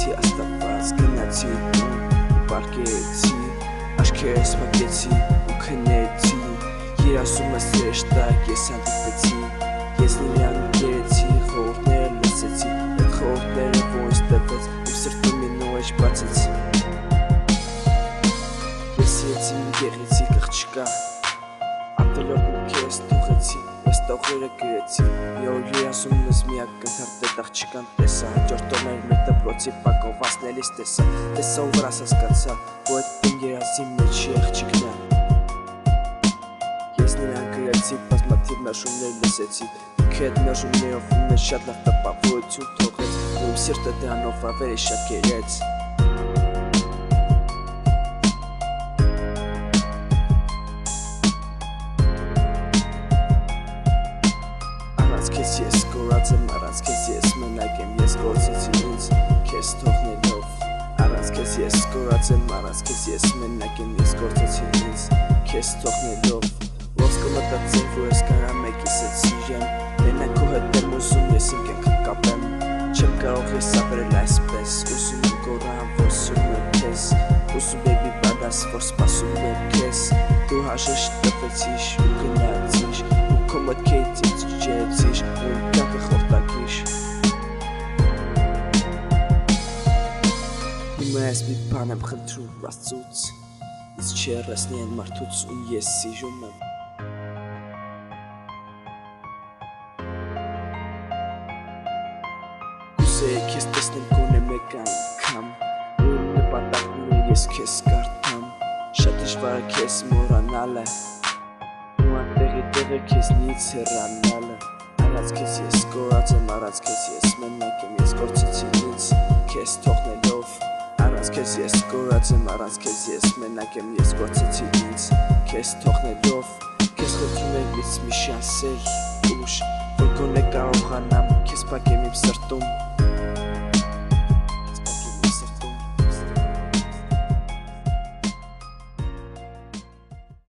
Եկեցի աստված գնացի Պարկեցի Աշքերս մակեցի ու քնեցի Երասում ես երեշտակ ես հանդիպեցի Ես նրան գերեցի խորհուրդները լսեցի Այդ խորհուրդները ոնց տվեց Իմ սրտում մի նոր բացեցի Ես եցի մի գեղեցիկ աղջկա Ատելով ու քեզ թողեցի Ես տողերը գրեցի Մի օր երասում ես միակ կնդարտ աղջկան տեսա Հաջորդ օրներ մեր դպրոցի պակովացնելիս տեսա Տեսա ու վրաս հասկացա Որ այդ իմ երազի մեջի աղջիկն է Ես նրան գրեցի բազմաթիվ մերժումներ լսեցի Ինքը այդ մերժումներով ու մեզ շատ լավ տպավորություն թողեց Ու իմ սիրտը դրանով ավելի շատ գերեց Առանց քեզ ես կորած եմ, առանց քեզ ես մենակ եմ, ես գործեցի ինձ, քեզ թողնելով Առանց քեզ ես կորած եմ, առանց քեզ ես մենակ եմ, ես գործեցի ինձ, քեզ թողնելով Ոնց կմտածեմ, որ ես կարա մեկիս հետ սիրեմ, մենակ քո հետ եմ ուզում, ես իմ կյանքը կապեմ Չեմ կարող ես ապրել այսպես, ուզում եմ կորան, որ սիրում եմ քեզ Ուզում baby բադաս, որ սպասում եմ քեզ Դու հաշշտ տվեցիր ու գնացիր ու քո մտքերից ինձ ջերեցիր ու իմ կյանքը խորտակիր Հիմա ես մի բան եմ խնդրում Աստծուց Ինձ չհեռացնի այն մարդուց ում ես սիրում եմ Կուզեի քեզ տեսնեմ գոնե մեկ անգամ ու իմ նպատակները ես քեզ կարդամ Շատ դժվար է քեզ մոռանալը ու անտեղի տեղը քեզնից հեռանալը Առանց քեզ ես կորած եմ, առանց քեզ ես մենակ եմ, ես գործեցի ինձ, քեզ թողնելով Առանց քեզ ես կորած եմ, առանց քեզ ես մենակ եմ, ես գործեցի ինձ, քեզ թողնելով Քեզ խնդրում եմ ինձ մի շանսեր ուշ, որ գոնե կարողանամ, քեզ փակեմ իմ սրտում